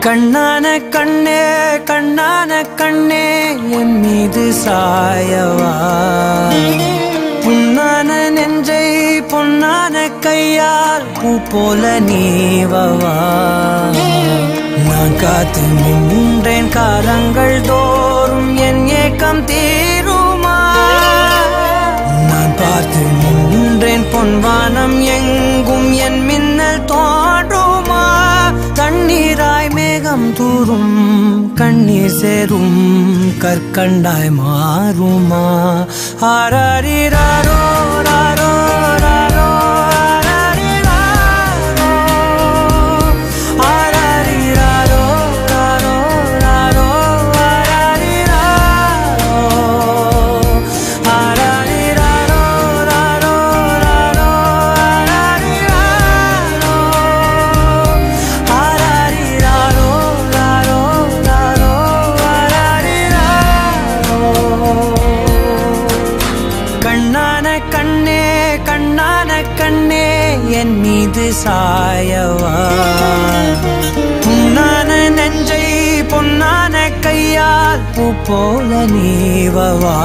கண்ணான கண்ணே கண்ணான கண்ணே என் மீது சாயவா, புண்ணான நெஞ்சை பொன்னான கையால் பூ போல நீவவா. நான் காத்து நின்றேன் காலங்கள் தோறும் என் ஏக்கம் தீருமா. நான் பார்த்து நின்றேன் பொன்வானம் எங்கும் என் மின்னல் தோன்றுமா. தண்ணீராய் மேகம் தூரும் கண்ணீர் சேரும் கற்கண்டாய் மாறுமா. ஆராரிராரோ ராரோ ராரோ ஆராரிராரோ ராரோ ராரோ ஆராரிராரோ ராரோ ராரோ கண்ணான கண்ணே கண்ணான கண்ணே என் மீது சாயவா, புண்ணான நெஞ்சை பொன்னான கையால் பூ போல நீவவா.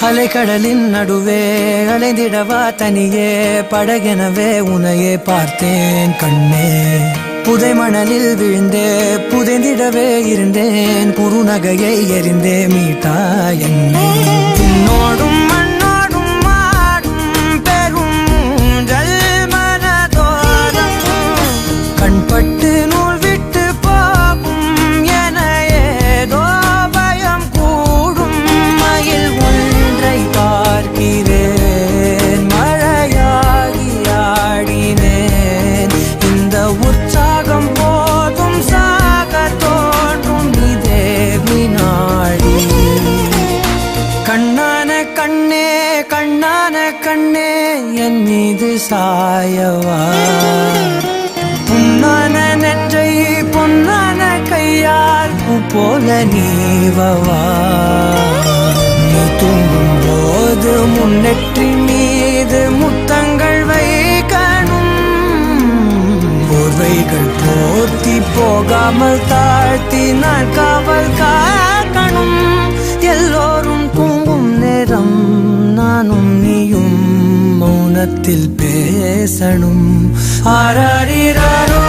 அலைக்கடலின் நடுவே அலைந்திடவா தனியே படகெனவே உனையே பார்த்தேன் கண்ணே. புதை மணலில் விழுந்தே புதைந்திடவே இருந்தேன், குறுநகையை எறிந்தே மீட்டா என்னை. உன்னோடும் மண்ணோடும் மாடும் பெரும் ஊஞ்சல் மனதோரம் கண்பட்டு நூல் விட்டு போகும் என ஏதோ பயம் கூடும். மயில் பார்க்கிறேன் மழையாகி ஆடினேன், இந்த உற்சாகம் போதும் சாக தோன்றும் இதே வினாடி. கண்ணான கண்ணே கண்ணான கண்ணே என் மீது சாயவா, புண்ணான நெஞ்சை பொன்னான கையால் பூ போல நீவவா. நீ தூங்கும் போது முன்னெற்றி மீது முத்தங்கள் வைக்கணும், போர்வைகள் போர்த்தி போகாமல் தாழ்த்தி நான் காவல் காக்கணும். எல்லோரும் தூங்கும் நேரம் நானும் நீயும் மௌனத்தில் பேசணும். ஆராரிராரோ